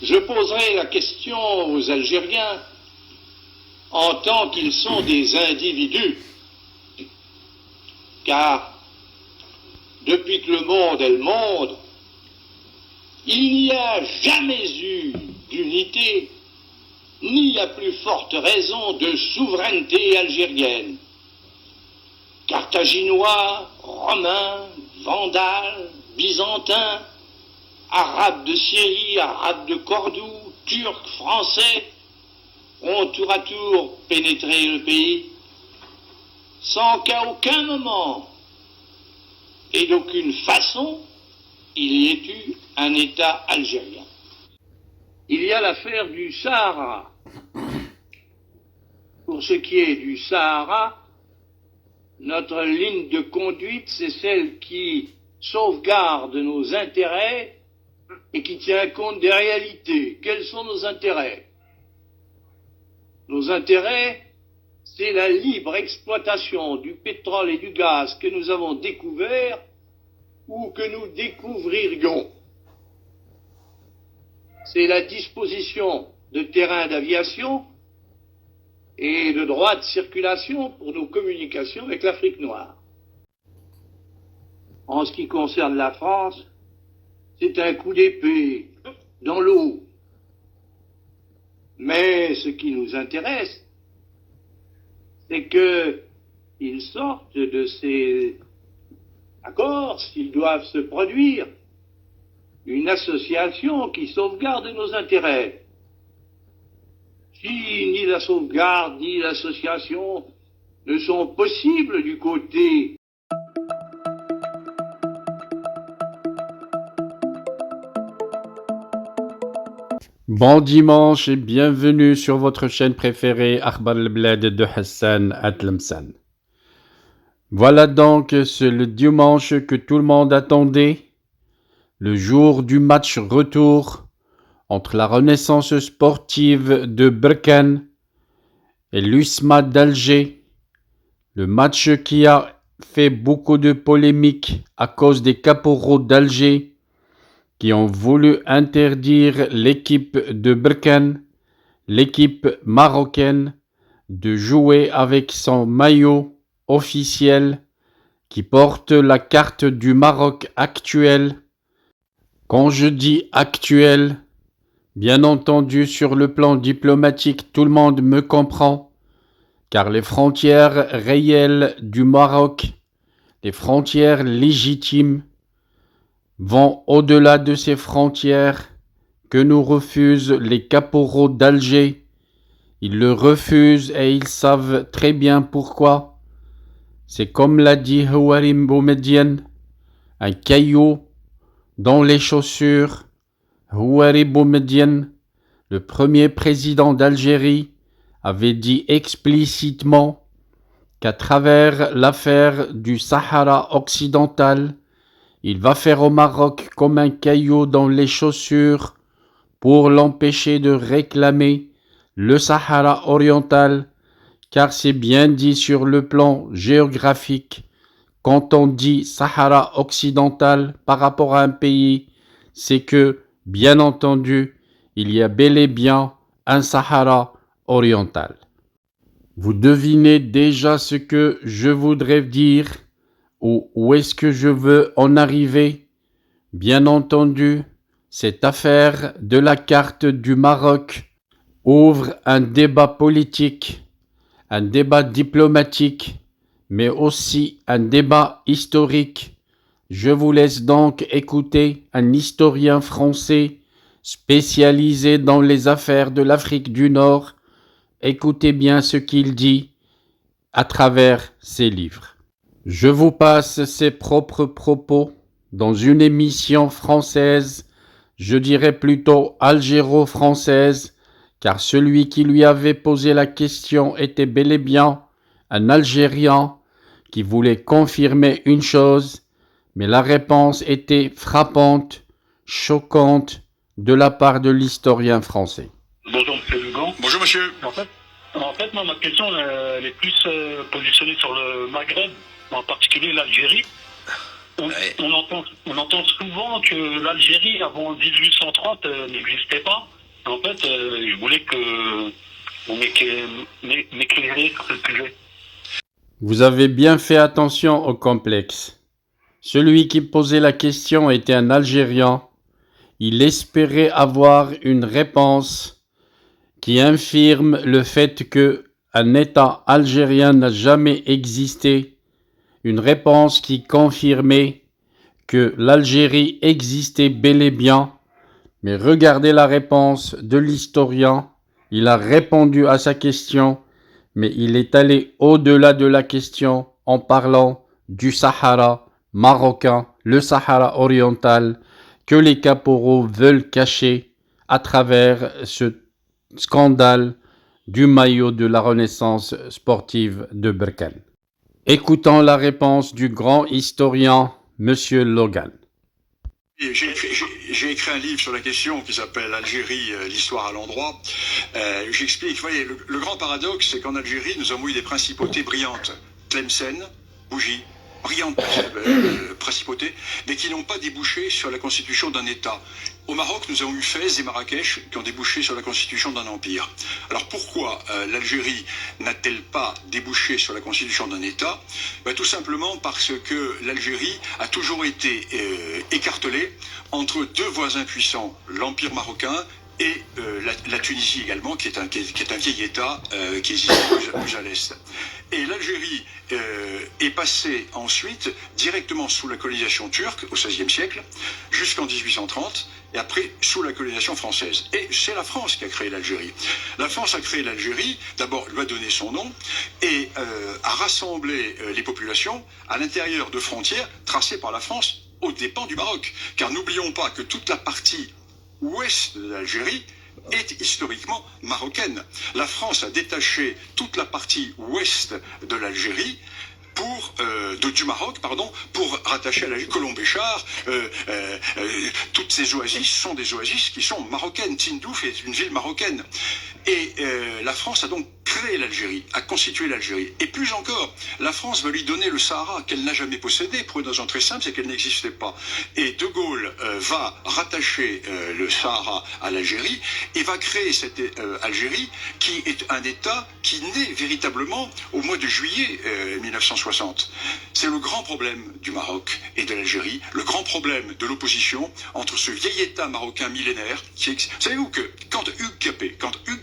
Je poserai la question aux Algériens en tant qu'ils sont des individus, car depuis que le monde est le monde, il n'y a jamais eu d'unité, ni à plus forte raison de souveraineté algérienne. Carthaginois, Romains, Vandales, Byzantins, Arabes de Syrie, Arabes de Cordoue, Turcs, Français, ont tour à tour pénétré le pays, sans qu'à aucun moment et d'aucune façon il y ait eu un État algérien. Il y a l'affaire du Sahara. Pour ce qui est du Sahara, notre ligne de conduite, c'est celle qui sauvegarde nos intérêts et qui tient compte des réalités. Quels sont nos intérêts? Nos intérêts, c'est la libre exploitation du pétrole et du gaz que nous avons découvert ou que nous découvririons. C'est la disposition de terrains d'aviation et de droits de circulation pour nos communications avec l'Afrique noire. En ce qui concerne la France, c'est un coup d'épée dans l'eau. Mais ce qui nous intéresse, c'est qu'ils sortent de ces accords, s'ils doivent se produire, une association qui sauvegarde nos intérêts. Si ni la sauvegarde ni l'association ne sont possibles du côté Bon dimanche et bienvenue sur votre chaîne préférée Akhbar al-Blad de Hassan Atlamsan. Voilà donc, c'est le dimanche que tout le monde attendait, le jour du match retour entre la Renaissance sportive de Berkane et l'USMA d'Alger, le match qui a fait beaucoup de polémiques à cause des caporaux d'Alger qui ont voulu interdire l'équipe de Berkane, l'équipe marocaine, de jouer avec son maillot officiel qui porte la carte du Maroc actuelle. Quand je dis actuelle, bien entendu sur le plan diplomatique, tout le monde me comprend, car les frontières réelles du Maroc, les frontières légitimes, vont au-delà de ces frontières que nous refusent les caporaux d'Alger. Ils le refusent et ils savent très bien pourquoi. C'est comme l'a dit Houari Boumediene, un caillou dans les chaussures. Houari Boumediene, le premier président d'Algérie, avait dit explicitement qu'à travers l'affaire du Sahara occidental, il va faire au Maroc comme un caillou dans les chaussures pour l'empêcher de réclamer le Sahara oriental, car c'est bien dit sur le plan géographique. Quand on dit Sahara occidental par rapport à un pays, c'est que, bien entendu, il y a bel et bien un Sahara oriental. Vous devinez déjà ce que je voudrais dire? Où est-ce que je veux en arriver? Bien entendu, cette affaire de la carte du Maroc ouvre un débat politique, un débat diplomatique, mais aussi un débat historique. Je vous laisse donc écouter un historien français spécialisé dans les affaires de l'Afrique du Nord. Écoutez bien ce qu'il dit à travers ses livres. Je vous passe ses propres propos dans une émission française, je dirais plutôt algéro-française, car celui qui lui avait posé la question était bel et bien un Algérien qui voulait confirmer une chose, mais la réponse était frappante, choquante de la part de l'historien français. Bonjour Monsieur Lugan. Bonjour monsieur. En fait, moi, ma question elle est plus positionnée sur le Maghreb, en particulier l'Algérie. Ouais. on entend souvent que l'Algérie, avant 1830, n'existait pas. En fait, je voulais que vous m'éclairiez sur ce sujet. Vous avez bien fait attention au complexe. Celui qui posait la question était un Algérien. Il espérait avoir une réponse qui infirme le fait que un État algérien n'a jamais existé, une réponse qui confirmait que l'Algérie existait bel et bien. Mais regardez la réponse de l'historien. Il a répondu à sa question, mais il est allé au-delà de la question en parlant du Sahara marocain, le Sahara oriental, que les caporaux veulent cacher à travers ce scandale du maillot de la Renaissance sportive de Berkane. Écoutons la réponse du grand historien, Monsieur Logan. J'ai écrit un livre sur la question qui s'appelle Algérie, l'histoire à l'endroit. J'explique, vous voyez, le grand paradoxe, c'est qu'en Algérie, nous avons eu des principautés brillantes. Tlemcen, Bougie, brillantes principautés, mais qui n'ont pas débouché sur la constitution d'un État. Au Maroc, nous avons eu Fès et Marrakech qui ont débouché sur la constitution d'un empire. Alors pourquoi l'Algérie n'a-t-elle pas débouché sur la constitution d'un État? Tout simplement parce que l'Algérie a toujours été écartelée entre deux voisins puissants, l'empire marocain et la Tunisie également, qui est un vieil État qui existe plus à l'est. Et l'Algérie est passée ensuite directement sous la colonisation turque au XVIe siècle, jusqu'en 1830, et après sous la colonisation française. Et c'est la France qui a créé l'Algérie. La France a créé l'Algérie, d'abord lui a donné son nom, et a rassemblé les populations à l'intérieur de frontières tracées par la France aux dépens du Maroc. Car n'oublions pas que toute la partie ouest de l'Algérie est historiquement marocaine. La France a détaché toute la partie ouest de l'Algérie du Maroc, pour rattacher à l'Algérie Colombéchar. Toutes ces oasis sont des oasis qui sont marocaines. Tindouf est une ville marocaine. Et la France a donc créé l'Algérie, a constitué l'Algérie. Et plus encore, la France va lui donner le Sahara qu'elle n'a jamais possédé, pour une raison très simple, c'est qu'elle n'existait pas. Et De Gaulle va rattacher le Sahara à l'Algérie et va créer cette Algérie qui est un État qui naît véritablement au mois de juillet 1960. C'est le grand problème du Maroc et de l'Algérie, le grand problème de l'opposition entre ce vieil État marocain millénaire Savez-vous que quand Hugues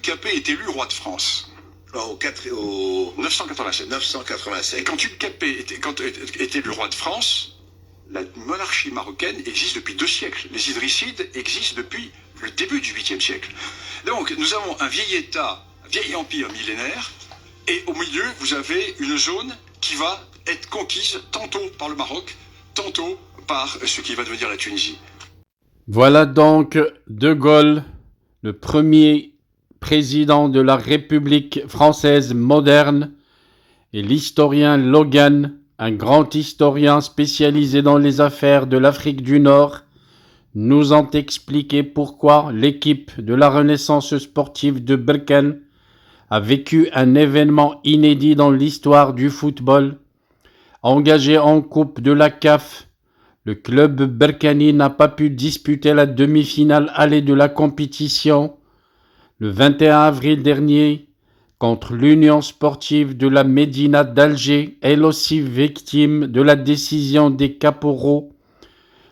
Capet est élu roi de France, Au 987. 987. Quand Hugues Capet est élu roi de France, la monarchie marocaine existe depuis 2 siècles. Les Idrissides existent depuis le début du 8e siècle. Donc nous avons un vieil État, un vieil empire millénaire, et au milieu vous avez une zone qui va être conquise tantôt par le Maroc, tantôt par ce qui va devenir la Tunisie. Voilà donc De Gaulle, le premier président de la République française moderne, et l'historien Logan, un grand historien spécialisé dans les affaires de l'Afrique du Nord, nous ont expliqué pourquoi l'équipe de la Renaissance sportive de Berkane a vécu un événement inédit dans l'histoire du football. Engagé en Coupe de la CAF, le club berkani n'a pas pu disputer la demi-finale allée de la compétition le 21 avril dernier contre l'Union sportive de la Médina d'Alger, elle aussi victime de la décision des caporaux.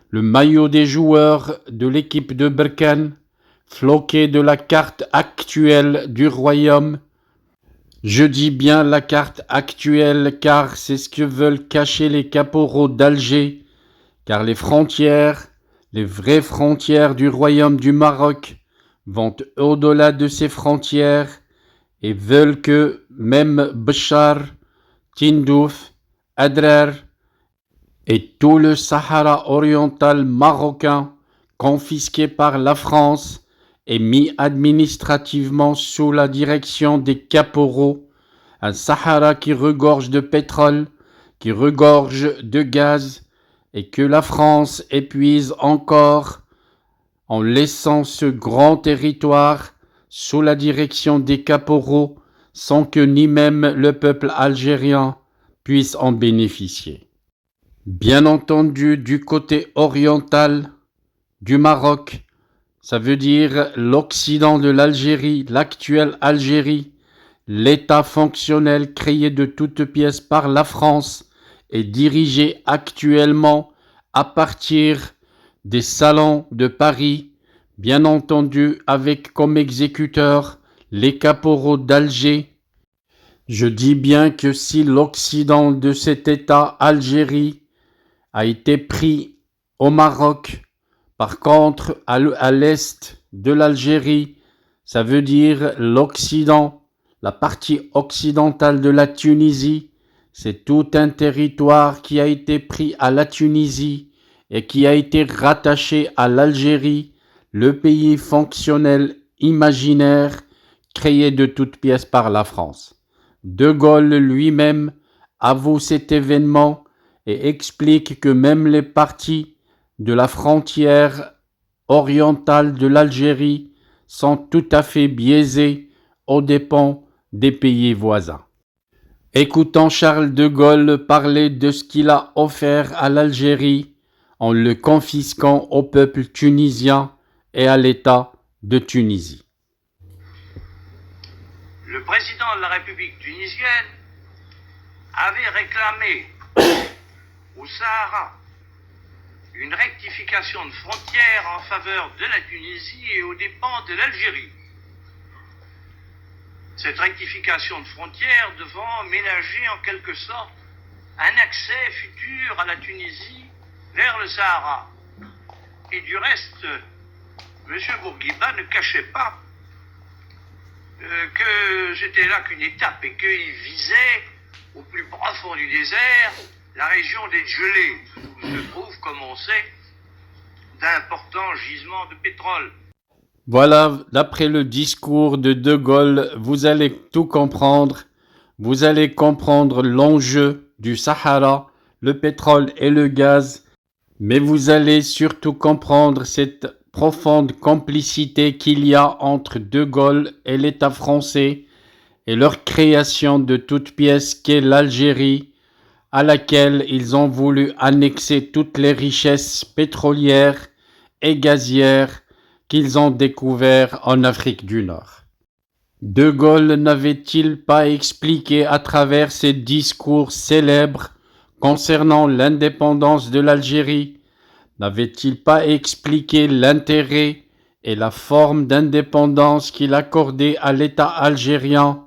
Le maillot des joueurs de l'équipe de Berkane, floqué de la carte actuelle du royaume. Je dis bien la carte actuelle car c'est ce que veulent cacher les caporaux d'Alger, car les frontières, les vraies frontières du royaume du Maroc, vont au-delà de ces frontières et veulent que même Béchar, Tindouf, Adrar et tout le Sahara oriental marocain, confisqué par la France et mis administrativement sous la direction des caporaux, un Sahara qui regorge de pétrole, qui regorge de gaz, et que la France épuise encore en laissant ce grand territoire sous la direction des caporaux sans que ni même le peuple algérien puisse en bénéficier. Bien entendu, du côté oriental du Maroc, ça veut dire l'Occident de l'Algérie, l'actuelle Algérie, l'État fonctionnel créé de toutes pièces par la France est dirigé actuellement à partir des salons de Paris, bien entendu avec comme exécuteurs les caporaux d'Alger. Je dis bien que si l'Occident de cet État Algérie a été pris au Maroc, par contre à l'est de l'Algérie, ça veut dire l'Occident, la partie occidentale de la Tunisie, c'est tout un territoire qui a été pris à la Tunisie et qui a été rattaché à l'Algérie, le pays fonctionnel imaginaire créé de toutes pièces par la France. De Gaulle lui-même avoue cet événement et explique que même les parties de la frontière orientale de l'Algérie sont tout à fait biaisées aux dépens des pays voisins. Écoutons Charles de Gaulle parler de ce qu'il a offert à l'Algérie en le confisquant au peuple tunisien et à l'État de Tunisie. Le président de la République tunisienne avait réclamé au Sahara une rectification de frontières en faveur de la Tunisie et aux dépens de l'Algérie. Cette rectification de frontières devant ménager en quelque sorte un accès futur à la Tunisie vers le Sahara. Et du reste, M. Bourguiba ne cachait pas que c'était là qu'une étape et qu'il visait au plus profond du désert la région des gelées, où se trouvent, comme on sait, d'importants gisements de pétrole. Voilà, d'après le discours de Gaulle, vous allez tout comprendre. Vous allez comprendre l'enjeu du Sahara, le pétrole et le gaz, mais vous allez surtout comprendre cette profonde complicité qu'il y a entre De Gaulle et l'État français et leur création de toute pièce qu'est l'Algérie, à laquelle ils ont voulu annexer toutes les richesses pétrolières et gazières qu'ils ont découvertes en Afrique du Nord. De Gaulle n'avait-il pas expliqué à travers ses discours célèbres concernant l'indépendance de l'Algérie, n'avait-il pas expliqué l'intérêt et la forme d'indépendance qu'il accordait à l'État algérien?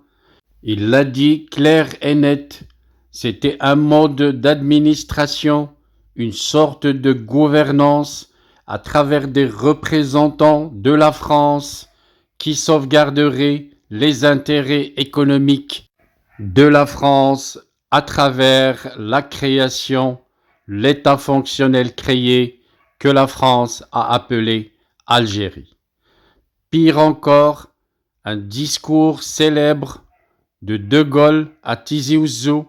Il l'a dit clair et net, c'était un mode d'administration, une sorte de gouvernance à travers des représentants de la France qui sauvegarderaient les intérêts économiques de la France à travers la création, l'État fonctionnel créé que la France a appelé Algérie. Pire encore, un discours célèbre de Gaulle à Tizi Ouzou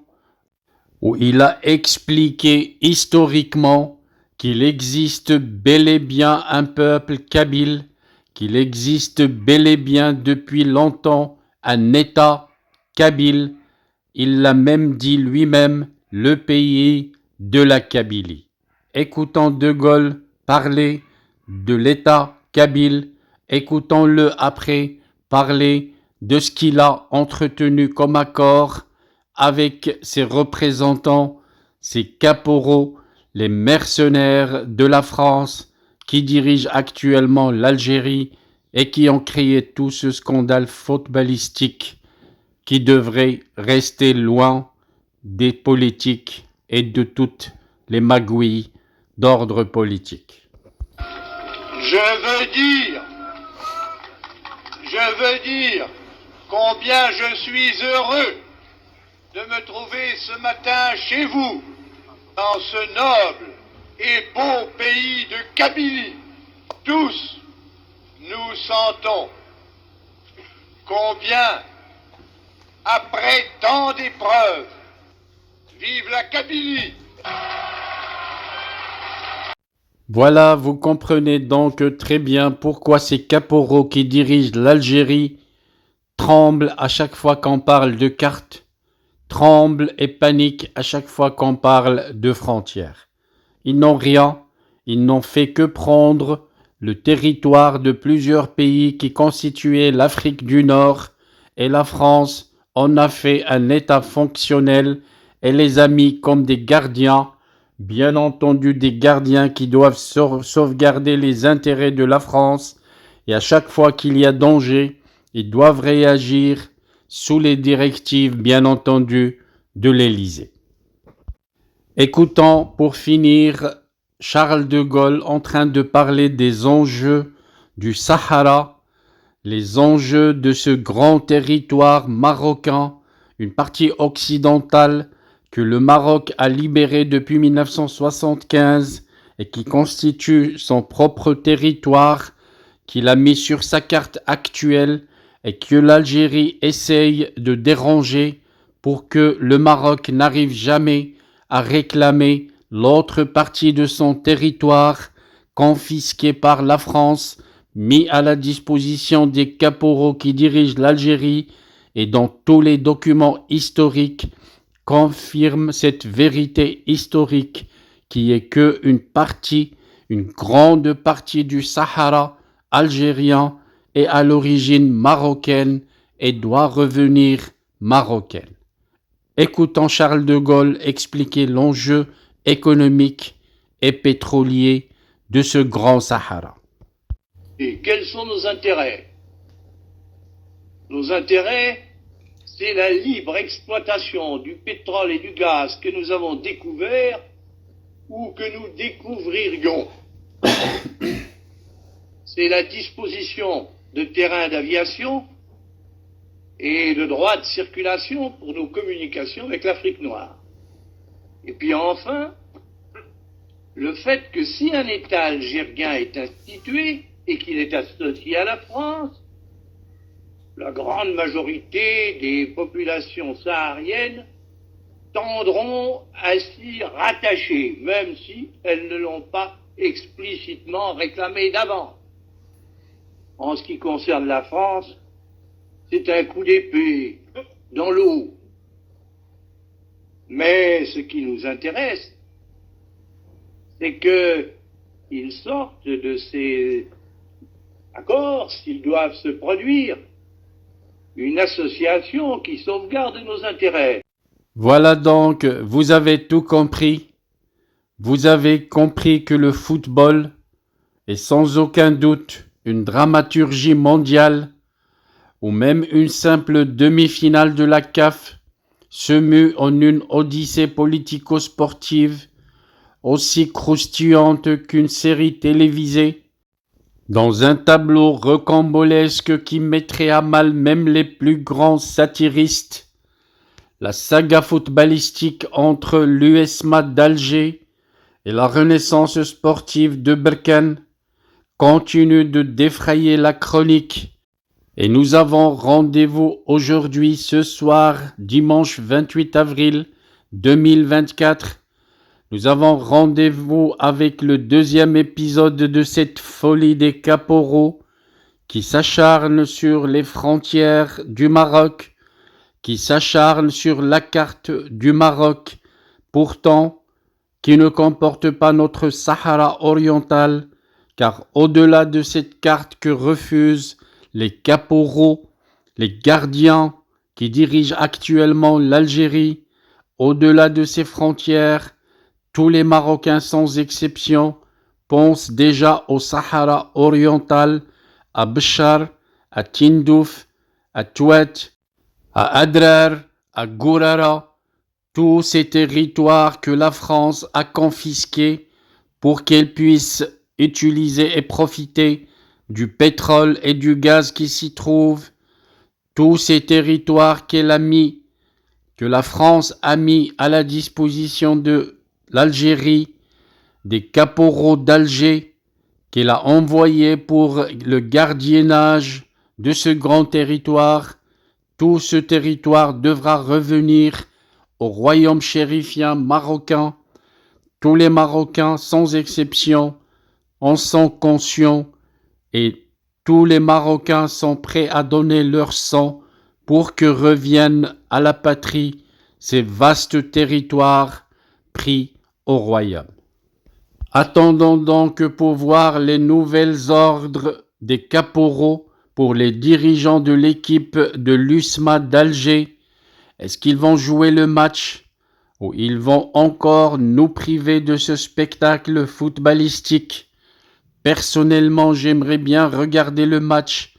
où il a expliqué historiquement qu'il existe bel et bien un peuple kabyle, qu'il existe bel et bien depuis longtemps un État kabyle. Il l'a même dit lui-même, le pays de la Kabylie. Écoutons De Gaulle parler de l'État kabyle, écoutons-le après parler de ce qu'il a entretenu comme accord avec ses représentants, ses caporaux, les mercenaires de la France qui dirigent actuellement l'Algérie et qui ont créé tout ce scandale footballistique qui devrait rester loin des politiques et de toutes les magouilles d'ordre politique. Je veux dire combien je suis heureux de me trouver ce matin chez vous, dans ce noble et beau pays de Kabylie. Tous, nous sentons combien, après tant d'épreuves, vive la Kabylie! Voilà, vous comprenez donc très bien pourquoi ces caporaux qui dirigent l'Algérie tremblent à chaque fois qu'on parle de cartes, tremblent et paniquent à chaque fois qu'on parle de frontières. Ils n'ont rien, ils n'ont fait que prendre le territoire de plusieurs pays qui constituaient l'Afrique du Nord, et la France en a fait un État fonctionnel et les a mis comme des gardiens, bien entendu des gardiens qui doivent sauvegarder les intérêts de la France, et à chaque fois qu'il y a danger, ils doivent réagir sous les directives, bien entendu, de l'Élysée. Écoutons pour finir Charles de Gaulle en train de parler des enjeux du Sahara, les enjeux de ce grand territoire marocain, une partie occidentale que le Maroc a libérée depuis 1975 et qui constitue son propre territoire, qu'il a mis sur sa carte actuelle et que l'Algérie essaye de déranger pour que le Maroc n'arrive jamais à réclamer l'autre partie de son territoire confisqué par la France, mis à la disposition des caporaux qui dirigent l'Algérie, et dont tous les documents historiques confirment cette vérité historique qui est que une grande partie du Sahara algérien est à l'origine marocaine et doit revenir marocaine. Écoutons Charles de Gaulle expliquer l'enjeu économique et pétrolier de ce grand Sahara. Et quels sont nos intérêts? Nos intérêts, c'est la libre exploitation du pétrole et du gaz que nous avons découvert ou que nous découvririons. C'est la disposition de terrains d'aviation et de droits de circulation pour nos communications avec l'Afrique noire. Et puis enfin, le fait que si un État algérien est institué et qu'il est associé à la France, la grande majorité des populations sahariennes tendront à s'y rattacher, même si elles ne l'ont pas explicitement réclamé d'avant. En ce qui concerne la France, c'est un coup d'épée dans l'eau. Mais ce qui nous intéresse, c'est qu'ils sortent de ces accords, s'ils doivent se produire, une association qui sauvegarde nos intérêts. Voilà donc, vous avez tout compris. Vous avez compris que le football est sans aucun doute une dramaturgie mondiale, ou même une simple demi-finale de la CAF se mue en une odyssée politico-sportive aussi croustillante qu'une série télévisée, dans un tableau rocambolesque qui mettrait à mal même les plus grands satiristes. La saga footballistique entre l'USMA d'Alger et la Renaissance sportive de Berkane continue de défrayer la chronique. Et nous avons rendez-vous aujourd'hui, ce soir, dimanche 28 avril 2024. Nous avons rendez-vous avec le deuxième épisode de cette folie des caporaux qui s'acharne sur les frontières du Maroc, qui s'acharne sur la carte du Maroc, pourtant qui ne comporte pas notre Sahara oriental, car au-delà de cette carte que refusent les caporaux, les gardiens qui dirigent actuellement l'Algérie, au-delà de ces frontières, tous les Marocains sans exception pensent déjà au Sahara oriental, à Béchar, à Tindouf, à Touat, à Adrar, à Gourara, tous ces territoires que la France a confisqués pour qu'elle puisse utiliser et profiter du pétrole et du gaz qui s'y trouvent, tous ces territoires que la France a mis à la disposition de l'Algérie, des caporaux d'Alger, qu'elle a envoyés pour le gardiennage de ce grand territoire. Tout ce territoire devra revenir au royaume chérifien marocain. Tous les Marocains, sans exception, en sont conscients et tous les Marocains sont prêts à donner leur sang pour que revienne à la patrie ces vastes territoires pris au royaume. Attendons donc pour voir les nouvelles ordres des caporaux pour les dirigeants de l'équipe de l'USMA d'Alger. Est-ce qu'ils vont jouer le match ou ils vont encore nous priver de ce spectacle footballistique? Personnellement, j'aimerais bien regarder le match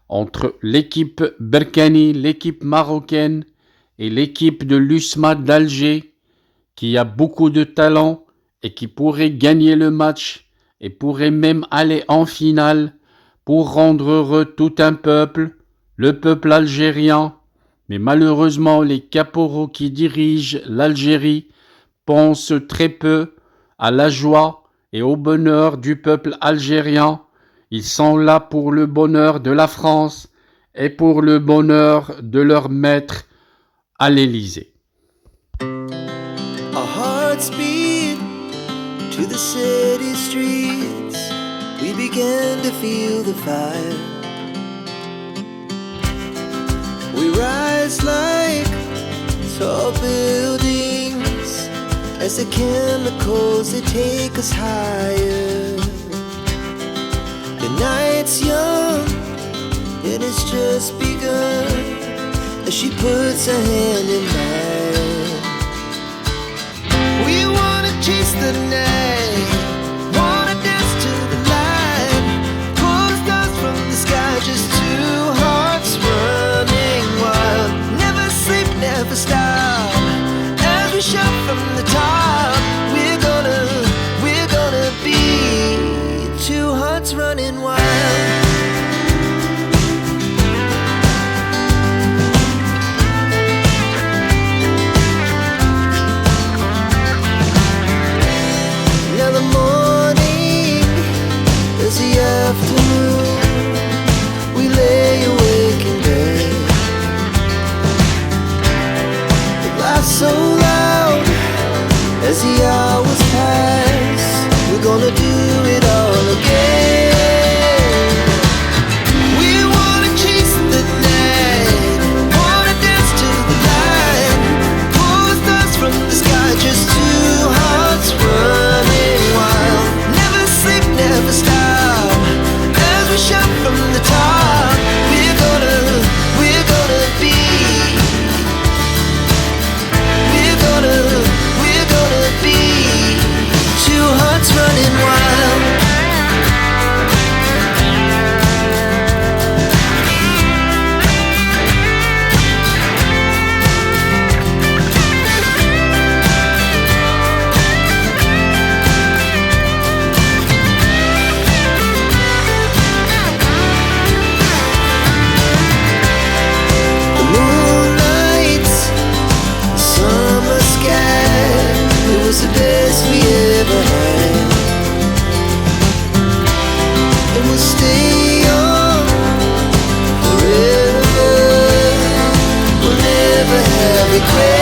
entre l'équipe Berkane, l'équipe marocaine et l'équipe de l'USMA d'Alger qui a beaucoup de talent et qui pourrait gagner le match et pourrait même aller en finale pour rendre heureux tout un peuple, le peuple algérien. Mais malheureusement, les caporaux qui dirigent l'Algérie pensent très peu à la joie et au bonheur du peuple algérien. Ils sont là pour le bonheur de la France et pour le bonheur de leur maître à l'Élysée. Our hearts beat to the city streets. We began to feel the fire. We rise like tall buildings as the chemicals, they take us higher. The night's young and it's just begun as she puts her hand in mine. We wanna chase the night, wanna dance to the light, pull the stars from the sky, just two hearts running wild. Never sleep, never stop, as we shout from the top. We're gonna be two hearts running wild. Afternoon, we lay awake in bed. The laughs so loud as the hours pass. We're gonna do it all again. We wanna chase the night, wanna dance to the light, pull the stars from the sky, just two hearts running wild. Never sleep, never stop, shout from the top. We're gonna be, we're gonna be two hearts running wild. The best we ever had, and we'll stay on forever. We'll never have regret.